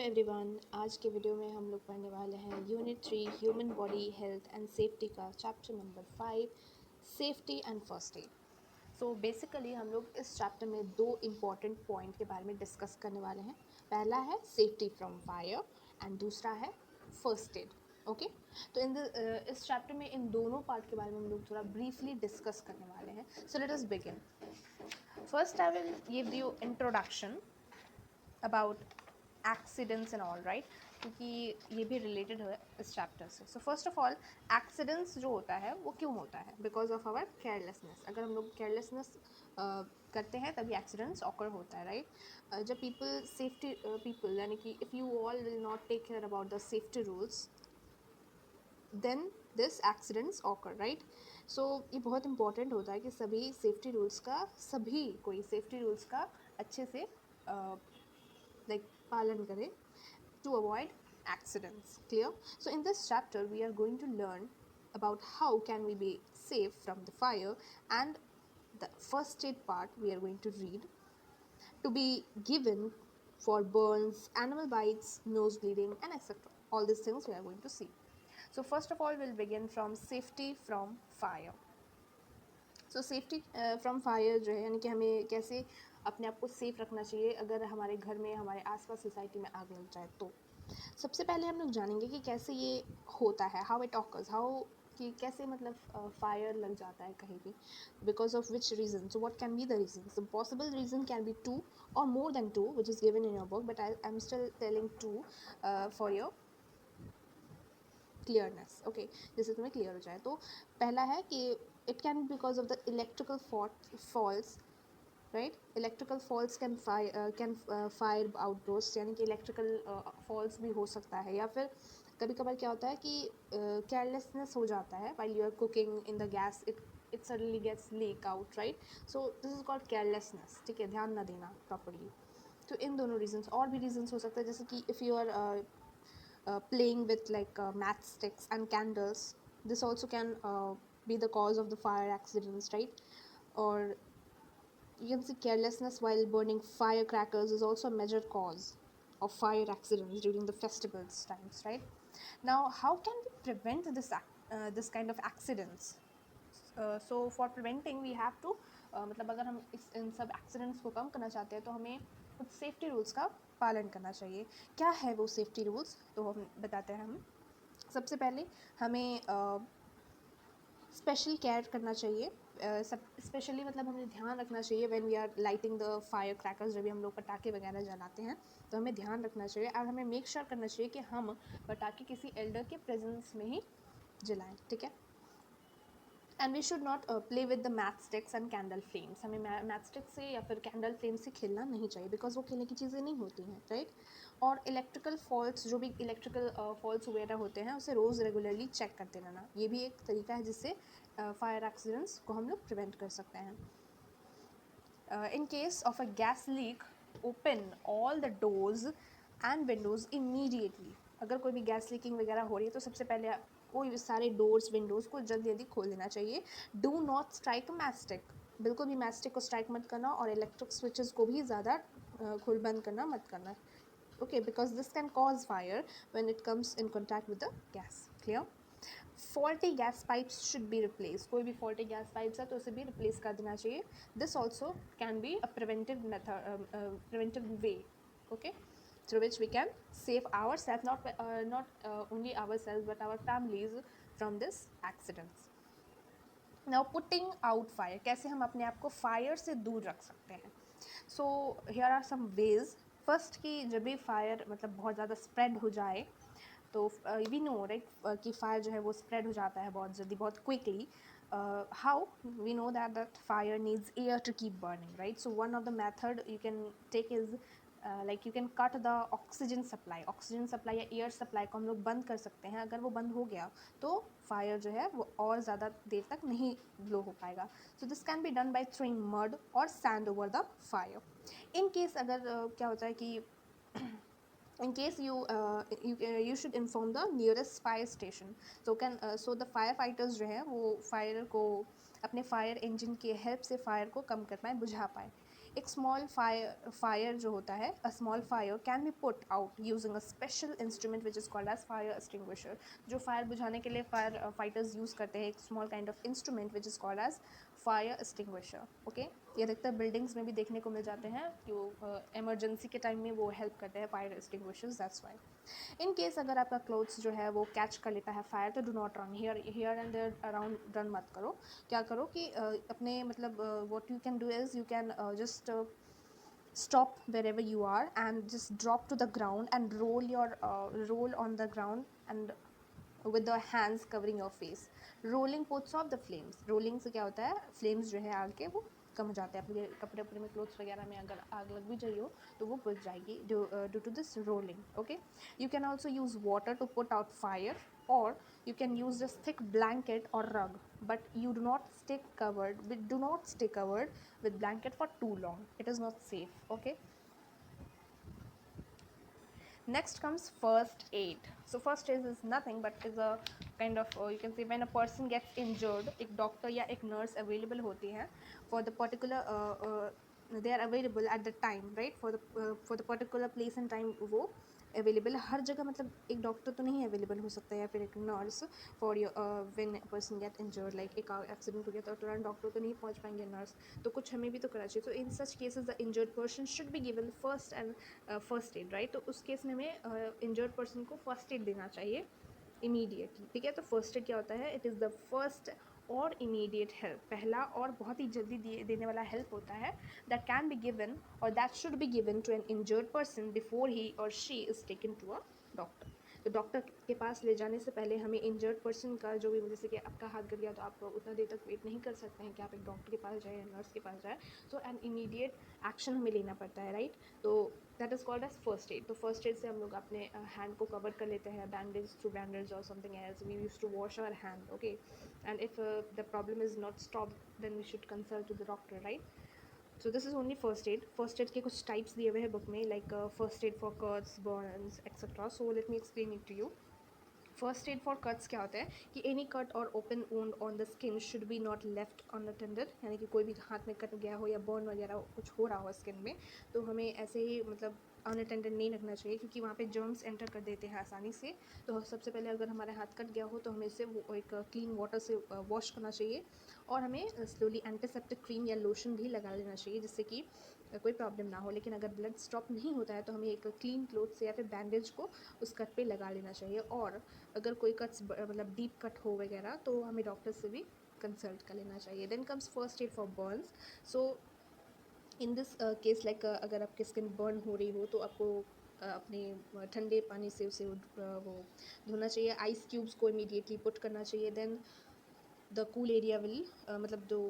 Everyone, आज के video में हम लोग पढ़ने वाले हैं unit 3 human body health and safety का chapter number 5 safety and first aid. So basically हम लोग इस चैप्टर में दो इम्पॉर्टेंट पॉइंट के बारे में डिस्कस करने वाले हैं। पहला है सेफ्टी फ्रॉम फायर एंड दूसरा है फर्स्ट एड। ओके, तो इस चैप्टर में इन दोनों पार्ट के बारे में हम लोग थोड़ा ब्रीफली डिस्कस करने वाले हैं। So let us begin. First I will give you introduction about accidents and all right, क्योंकि ये भी रिलेटेड है इस चैप्टर से। So first of all, accidents जो होता है वो क्यों होता है? Because of our carelessness. अगर हम लोग केयरलेसनेस करते हैं तभी एक्सीडेंट्स ऑकर होता है राइट। जब पीपल यानी कि if you all will not take care about the safety rules then this accidents occur right. So ये बहुत इंपॉर्टेंट होता है कि सभी सेफ्टी रूल्स का अच्छे से पालन करें to avoid accidents. Clear? So in this chapter we are going to learn about how can we be safe from the fire, and the first aid part we are going to read to be given for burns, animal bites, nose bleeding and etc. All these things we are going to see. So first of all we'll begin from safety from fire. So safety from fire जो है यानी कि हमें कैसे अपने आप को safe रखना चाहिए अगर हमारे घर में, हमारे आसपास सोसाइटी में आग लग जाए तो। सबसे पहले हम लोग जानेंगे कि कैसे ये होता है, हाउ इट ऑकर्स, हाउ कि कैसे मतलब फायर लग जाता है कहीं भी, because of which reason. So what can be the reason? The possible reason can be two और more than two which is given in your book, but I am still telling two for your clearness. Okay, जिससे तुम्हें clear हो जाए। तो पहला है कि it can be because of the electrical faults right. Electrical faults can fire outburst, यानी कि इलेक्ट्रिकल फॉल्ट्स भी हो सकता है। या फिर कभी कभार क्या होता है कि केयरलेसनेस हो जाता है while you are cooking in the gas, it suddenly gets leak out right. So this is called carelessness. ठीक है, ध्यान ना देना प्रॉपरली। तो इन दोनों रीजन्स, और भी रीजन्स हो सकते हैं जैसे कि if you are playing with like matchsticks and candles, this also can be the cause of the fire accidents right. Or you can see carelessness while burning firecrackers is also a major cause of fire accidents during the festivals times right. Now how can we prevent this kind of accidents? So for preventing we have to मतलब अगर हम इन सब accidents को कम करना चाहते हैं तो हमें कुछ सेफ्टी रूल्स का पालन करना चाहिए। क्या है वो सेफ्टी रूल्स? तो हम बताते हैं। हम सबसे पहले हमें स्पेशल केयर करना चाहिए। सब स्पेशली मतलब हमें ध्यान रखना चाहिए when we are lighting the fire crackers, जब भी हम लोग पटाखे वगैरह जलाते हैं तो हमें ध्यान रखना चाहिए और हमें मेक श्योर करना चाहिए कि हम पटाखे किसी एल्डर के प्रेजेंस में ही जलाएं। ठीक है। And we should not play with the match sticks and candle flames. हमें मैच स्टिक से या फिर कैंडल फ्लेम से खेलना नहीं चाहिए, बिकॉज वो खेलने की चीज़ें नहीं होती हैं राइट। और इलेक्ट्रिकल फॉल्ट्स, जो भी इलेक्ट्रिकल फॉल्ट्स वगैरह होते हैं उसे रोज़ रेगुलरली चेक करते रहना, ये भी एक तरीका है जिससे फायर एक्सीडेंट्स को हम लोग प्रिवेंट कर सकते हैं। In case of a gas leak, open all the doors and windows immediately. अगर कोई भी गैस लीकिंग वगैरह हो रही है तो सबसे पहले कोई सारे डोर्स विंडोज़ को जल्दी जल्दी खोल देना चाहिए। डू नॉट स्ट्राइक मैचस्टिक, बिल्कुल भी मैचस्टिक को स्ट्राइक मत करना, और इलेक्ट्रिक स्विचेस को भी ज़्यादा खोल बंद करना मत करना। Okay, because this can cause fire when it comes in contact with the gas. Clear? Faulty gas pipes should be replace. कोई भी फॉल्टी गैस पाइप्स है तो उसे भी रिप्लेस कर देना चाहिए। This also can be a preventive method, preventive way okay, through which we can save ourselves, not only ourselves but our families from this accidents. Now putting out fire, कैसे हम अपने आप को फायर से दूर रख सकते हैं? So here are some ways. First कि जब भी फायर मतलब बहुत ज़्यादा स्प्रेड हो जाए तो वी नो राइट कि फायर जो है वो स्प्रेड हो जाता है बहुत जल्दी, बहुत quickly. How we know that fire needs air to keep burning right. So one of the method you can take is like you can cut the oxygen supply या एयर सप्लाई को हम लोग बंद कर सकते हैं। अगर वो बंद हो गया तो फायर जो है वो और ज़्यादा देर तक नहीं ग्लो हो पाएगा। So this can be done by throwing mud और sand over the fire. In case अगर क्या होता है कि in case you should inform the nearest fire station, so the firefighters जो है वो फायर को अपने फायर इंजन के हेल्प से फायर को कम कर पाए, बुझा पाए। एक स्मॉल फायर जो होता है, a small fire can be put out using a special instrument which is called as fire extinguisher. जो फायर बुझाने के लिए फायर फाइटर्स यूज़ करते हैं एक small kind of instrument which is called as fire extinguisher. Okay, ये अधिकतर buildings में भी देखने को मिल जाते हैं, जो इमरजेंसी के टाइम में वो हेल्प करते हैं fire extinguishers, that's why. In case अगर आपका क्लोथ्स जो है वो कैच कर लेता है फायर, तो do not run here and there around, run मत करो। क्या करो कि अपने मतलब what you can do is you can just stop wherever you are and just drop to the ground and roll on the ground and with the hands covering your face. Rolling puts off the flames. Rolling से क्या होता है, flames जो है आग के वो कम हो जाते हैं। अपने कपड़े उपड़े में क्लोथ्स वगैरह में अगर आग लग भी जाइए हो तो वो बुझ जाएगी due to this rolling. Okay, you can also use water to put out fire, or you can use this thick blanket or rug, but you do not stay covered with blanket for too long. It is not safe. Okay, next comes first aid. So first aid is nothing but is a kind of you can say when a person gets injured, एक doctor या एक nurse available होती हैं for the particular they are available at the time, right, for the particular place and time वो available हर जगह, मतलब एक doctor तो नहीं अवेलेबल हो सकता है या फिर एक nurse for your when person get injured, like एक एक्सीडेंट हो गया तो तुरंत डॉक्टर तो नहीं पहुंच पाएंगे नर्स, तो कुछ हमें भी तो करना चाहिए। तो in such cases the injured person should be given first and first aid, right. तो उस केस में हमें इंजर्ड पर्सन को फर्स्ट एड देना चाहिए इमीडिएटली, ठीक है। तो फर्स्ट एड क्या होता है, इट इज़ द फर्स्ट और इमीडिएट हेल्प, पहला और बहुत ही जल्दी देने वाला हेल्प होता है, दैट कैन बी गिवन और that should be given to an injured person before he और she is taken to a doctor. तो डॉक्टर के पास ले जाने से पहले हमें इंजर्ड पर्सन का जो भी, जैसे कि आपका हाथ गिर गया तो आप उतना देर तक वेट नहीं कर सकते हैं कि आप एक डॉक्टर के पास जाए या नर्स के पास जाए, सो एन इमीडिएट एक्शन हमें लेना पड़ता है, राइट। तो that is called as first aid. तो फर्स्ट एड से हम लोग अपने हैंड को कवर कर लेते हैं, बैंडेज थ्रू बैंडेज और something else, we use to wash our hand, okay. And if the problem is not stop then we should consult to the doctor, right. So this is only first aid. First aid के कुछ types दिए हुए हैं book में, like first aid for cuts, burns etcetera. So let me explain it to you. First aid for cuts क्या होता है कि एनी कट और open wound on the skin should be not left unattended, यानी कि कोई भी हाथ में कट गया हो या बर्न वगैरह कुछ हो रहा हो स्किन में, तो हमें ऐसे ही मतलब अनअटेंडेड नहीं रखना चाहिए, क्योंकि वहाँ पे जर्म्स एंटर कर देते हैं आसानी से। तो सबसे पहले अगर हमारा हाथ कट गया हो तो हमें इसे वो एक क्लीन वाटर से वॉश करना चाहिए, और हमें स्लोली एंटीसेप्टिक क्रीम या लोशन भी लगा लेना चाहिए, जिससे कि कोई प्रॉब्लम ना हो। लेकिन अगर ब्लड स्टॉप नहीं होता है तो हमें एक क्लीन क्लोथ से या फिर बैंडेज को उस कट पे लगा लेना चाहिए। और अगर कोई कट्स मतलब डीप कट हो वगैरह तो हमें डॉक्टर से भी कंसल्ट कर लेना चाहिए। Then comes first aid for burns. So in this case like अगर आपकी स्किन बर्न हो रही हो तो आपको अपने ठंडे पानी से उसे वो धोना चाहिए, आइस क्यूब्स को इमीडिएटली पुट करना चाहिए। Then the cool area will मतलब जो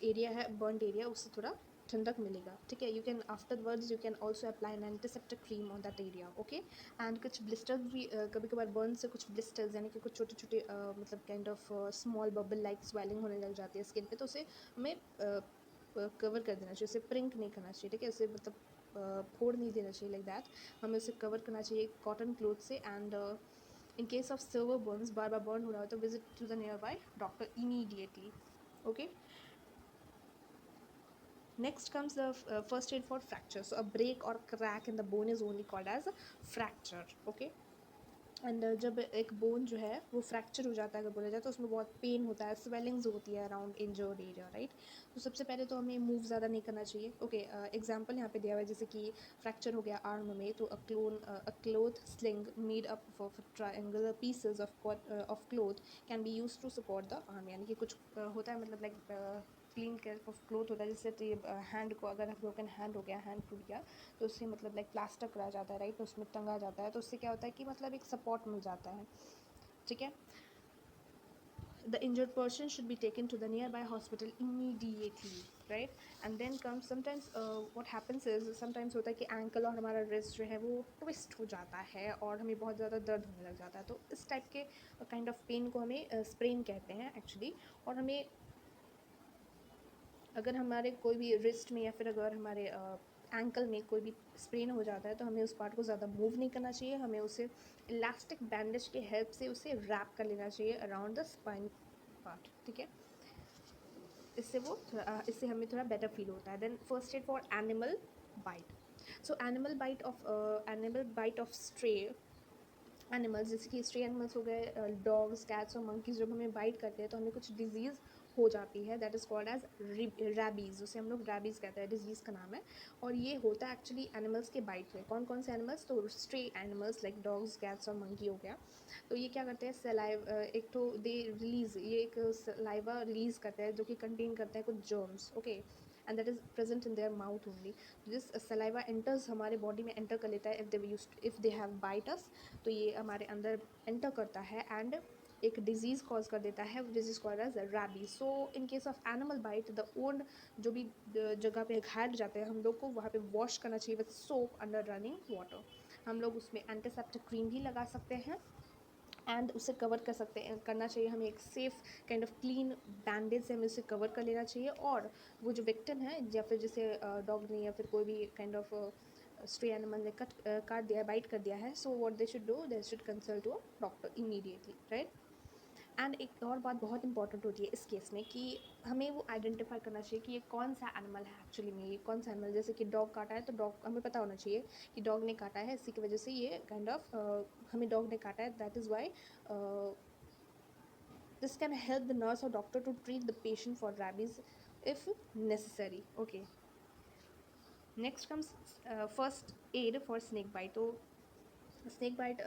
एरिया है बर्नड एरिया उससे थोड़ा ठंडक मिलेगा, ठीक है। You can afterwards you can also apply N antiseptic cream on that area, okay. And कुछ ब्लिस्टर्स भी कभी कभार बर्न से कुछ ब्लिस्टर्स यानी कि कुछ छोटे छोटे मतलब kind of small bubble like swelling होने लग जाती है स्किन पे, तो उसे हमें कवर कर देना चाहिए, उसे प्रिंक नहीं करना चाहिए, ठीक है। उसे मतलब फोड़ नहीं देना चाहिए लाइक दैट, हमें उसे कवर करना चाहिए कॉटन क्लोथ से। And in case of silver burns, बार बार बर्न हो रहा हो तो visit to the nearby doctor immediately, okay. Next comes the first aid for fracture. So a break or crack in the bone is only called as a fracture, okay. And जब एक bone जो है वो fracture हो जाता है अगर बोला जाए तो उसमें बहुत पेन होता है, स्वेलिंग्स होती है अराउंड इंजर्ड एरिया, राइट। तो सबसे पहले तो हमें मूव ज़्यादा नहीं करना चाहिए, ओके। एग्जांपल यहाँ पे दिया हुआ है, जैसे कि फ्रैक्चर हो गया आर्म में, तो a cloth sling made up of triangular pieces of cloth can be use to support the arm, यानी कि कुछ होता है मतलब like clean care of cloth होता है, जिससे हैंड को अगर ब्रोकन हैंड हो गया, हैंड टूट गया, तो उससे मतलब लाइक प्लास्टर करा जाता है, राइट, तो उसमें टंगा जाता है, तो उससे क्या होता है कि मतलब एक सपोर्ट मिल जाता है, ठीक है। The injured person should be taken to the nearby hospital immediately, right? And then comes sometimes what happens is sometimes होता है कि ankle और हमारा wrist जो है वो twist हो जाता है और हमें बहुत ज़्यादा दर्द होने लग जाता है, तो इस टाइप के kind of pain को हमें sprain कहते हैं actually। और हमें अगर हमारे कोई भी रिस्ट में या फिर अगर हमारे एंकल में कोई भी स्प्रेन हो जाता है तो हमें उस पार्ट को ज़्यादा मूव नहीं करना चाहिए, हमें उसे इलास्टिक बैंडेज के हेल्प से उसे रैप कर लेना चाहिए अराउंड द स्पाइन पार्ट, ठीक है। इससे हमें थोड़ा बेटर फील होता है. Then first aid for animal bite. So animal bite of stray animals, जैसे कि स्ट्रे एनिमल्स हो गए, डॉग्स, कैट्स और मंकीज, जब हमें बाइट करते हैं तो हमें कुछ डिजीज़ हो जाती है. That is called as rabies, उसे हम लोग रैबीज़ कहते हैं, डिजीज़ का नाम है. और ये होता है एक्चुअली एनिमल्स के बाइट में. कौन कौन से एनिमल्स? तो stray animals like dogs, cats और मंकी हो गया. तो ये क्या करते हैं, एक तो दे रिलीज़, ये एक सलाइवा रिलीज़ करते हैं जो कि कंटेन करता है कुछ germs. Okay, and that is present in their mouth only. This saliva enters, हमारे बॉडी में एंटर कर लेता है इफ़ दे हैव बाइट अस. तो ये हमारे अंदर एंटर करता है एंड एक डिजीज़ कॉज कर देता है, which is called as rabies. So in case of animal bite, the one जो भी जगह पे घायल जाते हैं, हम लोग को वहाँ पे वॉश करना चाहिए with soap under running water. हम लोग उसमें एंटीसेप्टिक क्रीम भी लगा सकते हैं एंड उसे कवर कर सकते हैं, करना चाहिए हमें एक safe kind of clean bandage से हमें उसे कवर कर लेना चाहिए. और वो जो विक्टिम है, या फिर जिसे डॉग ने या फिर कोई भी काइंड ऑफ स्ट्रे एनिमल ने काट दिया है, बाइट कर दिया है, so what they should do, they should consult to doctor immediately, right. And एक और बात बहुत इंपॉर्टेंट होती है इस केस में कि हमें वो आइडेंटिफाई करना चाहिए कि ये कौन सा एनिमल है एक्चुअली में, ये कौन सा एनिमल. जैसे कि डॉग काटा है तो डॉग हमें पता होना चाहिए कि डॉग ने काटा है, इसी की वजह से ये काइंड ऑफ हमें डॉग ने काटा है. That is why this can help the nurse or doctor to treat the patient for rabies if necessary. Okay, next comes first aid for snake bite. तो snake bite,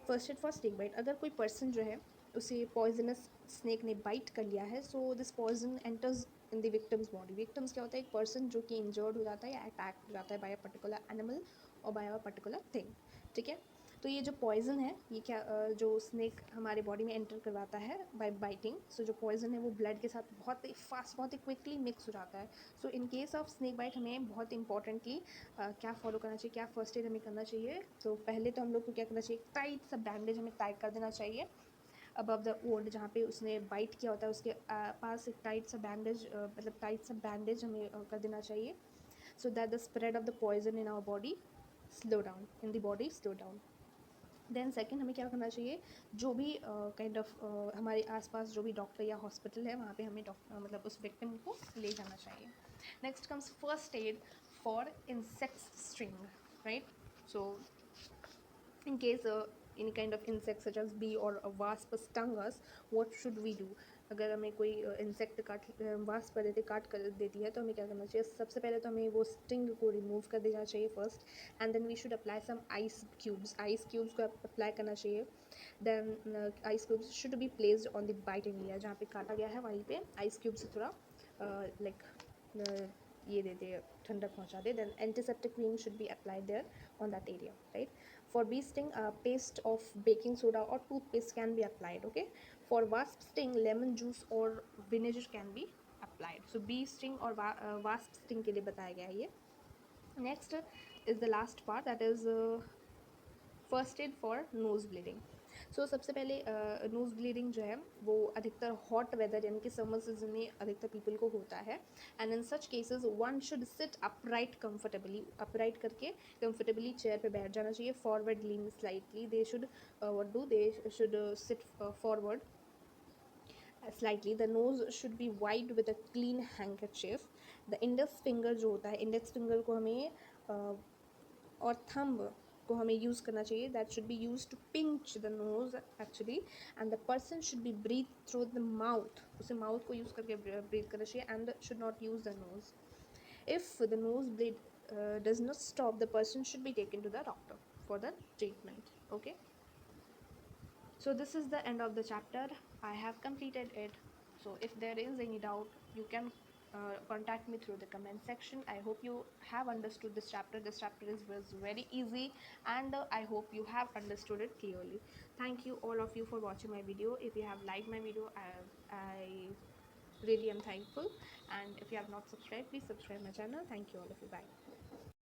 first aid for snake bite. अगर कोई person जो है उसे poisonous snake ने bite कर लिया है, so this poison enters in the victim's body. Victims क्या होता है, एक पर्सन जो कि इंजर्ड हो जाता है या अटैक हो जाता है बाय अ पर्टिकुलर एनिमल और बाय अ पर्टिकुलर थिंग. ठीक है, तो ये जो पॉइजन है, ये क्या जो स्नैक हमारे बॉडी में एंटर करवाता है बाय बाइटिंग, सो जो पॉइजन है वो ब्लड के साथ बहुत ही फास्ट, बहुत ही क्विकली मिक्स हो जाता है. So in case of snake bite हमें बहुत इंपॉर्टेंटली क्या फॉलो करना चाहिए, क्या फर्स्ट एड हमें करना चाहिए. तो पहले तो हम लोग को क्या करना चाहिए, टाइट सा बैंडेज हमें टाइट कर देना चाहिए अबव द वोंड, जहाँ पे उसने बाइट किया होता है उसके पास एक टाइट सा बैंडेज, मतलब टाइट सा बैंडेज हमें कर देना चाहिए, so that the spread of the poison in our body slow down, in the body slow down. Then second हमें क्या करना चाहिए, जो भी काइंड ऑफ हमारे आसपास जो भी डॉक्टर या हॉस्पिटल है, वहाँ पे हमें मतलब उस विक्टिम को ले जाना चाहिए. Next comes first aid for insect sting, right. So in case any kind of insect such as bee or a wasp stung us, what should we do. अगर हमें कोई इंसेक्ट वास्प कर देती, काट कर देती है, तो हमें क्या करना चाहिए, सबसे पहले तो हमें वो स्टिंग को रिमूव कर देना चाहिए first. And then we should apply some ice cubes को अप्लाई करना चाहिए. Then ice cubes should be placed on the biting area, जहाँ पे काटा गया है वहीं पे आइस क्यूब से थोड़ा लाइक ये दे दे, ठंडक पहुँचा दे. Then antiseptic cream should be applied there on that area, right. For bee sting, paste of baking soda or toothpaste can be applied. Okay, for wasp sting, lemon juice or vinegar can be applied. So bee sting और wasp sting के लिए बताया गया है ये. Next is the last part, that is first aid for nose bleeding. सो सबसे पहले नोज़ ब्लीडिंग जो है वो अधिकतर हॉट वेदर यानी कि समर सीजन में अधिकतर पीपल को होता है. And in such cases one should seat upright comfortably, upright करके कंफर्टेबली चेयर पे बैठ जाना चाहिए. Forward lean slightly, they should what do, they should seat forward slightly. The nose should be wiped with a clean handkerchief. The index finger जो होता है, index finger को हमें और thumb को हमें यूज़ करना चाहिए. That should be use to pinch the nose actually. And the person should be breath through the mouth, उसे माउथ को यूज़ करके ब्रीथ करना चाहिए and should not use the nose. If the nose bleed does not stop, the person should be taken to the doctor for the treatment. Okay, so this is the end of the chapter. I have completed it. So if there is any doubt, you can contact me through the comment section. I hope you have understood this chapter. This chapter was very easy, and I hope you have understood it clearly. Thank you all of you for watching my video. If you have liked my video, I really am thankful. And if you have not subscribed, please subscribe my channel. Thank you all of you. Bye.